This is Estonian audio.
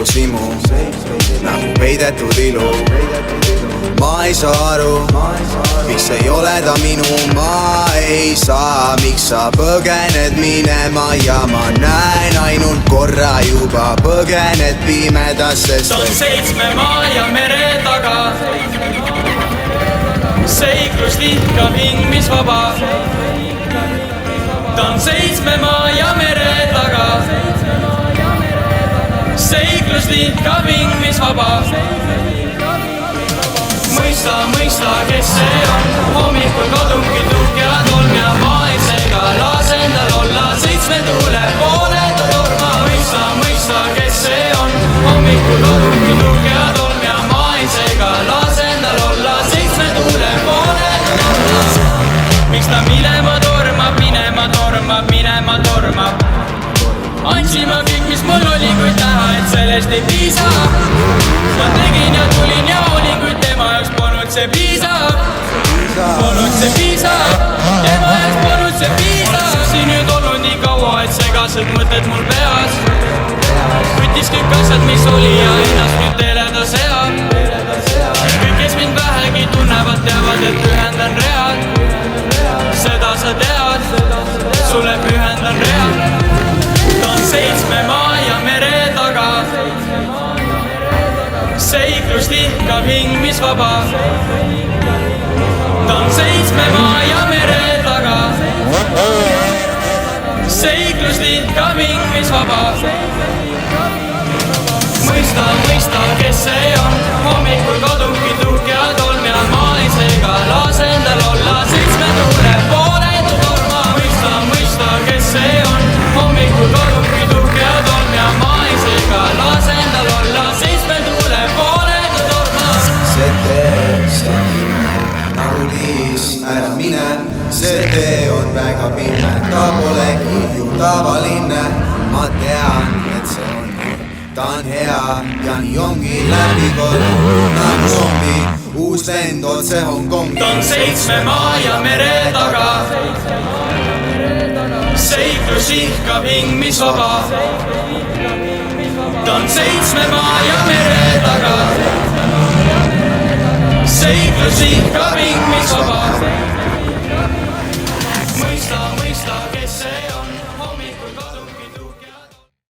seiklus imu nagu peidetud ilu. Ma ei saa aru, miks ei ole ta minu, ma ei saa, miks sa põgened minema ja ma näen ainult korra juba põgened pimedasest. Ta on 7 maa ja mere taga, seiklus lihkab hing, mis vaba. Ta on 7 maa ja mere taga, seiklus lihkab hing, mis vaba. Mõista, kes see on, hommikul kodungi tuhk ja tolm ja ma ei sega, las endal olla 7 tuule poole ta torma. Mõista, kes see on, hommikul kodungi tuhk ja tolm ja ma ei sega, las endal olla 7 tuule poole ta torma. Miks ta minema tormab, andsin ma kõik, mis mul oli, kuid näha, et sellest ei piisa. Ma tegin ja tulin ja olin, kuid tema jaoks polnud see piisav. Tema jaoks polnud see piisav. Siin nüüd olnud nii kaua, et segased mõtted mul peas. Võttis kõik asjad, mis oli ja ennast nüüd teele ta seab. Kõik, kes mind vähegi tunnevad, teavad, et pühendan read. Seda sa tead, sulle pühendan read. Ta on 7 maa ja mere taga, seiklus lihkab hing, mis vaba. Ta on 7 maa ja mere taga, seiklus lihkab hing, mis vaba. Mõista, kes see on, hommikul kodungi tuhk ja tolm ja ma ei sega, las endal olla 7 tuule poole ta torma. Mõista, kes see on, hommikul kodungi tuhk ja tolm ja ma ei sega, las endal olla 7 tuule poole ta torma. See tee nagu liis, ära mine, see tee on väga pime, ta polegi ju tavaline. Ma tean, et see on, ta on hea ja nii ongi läbi kord nagu zombi, uus lend otse Hongkongi. Ta on 7 maa ja mere taga, seiklus lihkab hing, mis vaba. Ta on 7 maa ja mere taga, seiklus lihkab hing, mis vaba. Mõista, kes see on.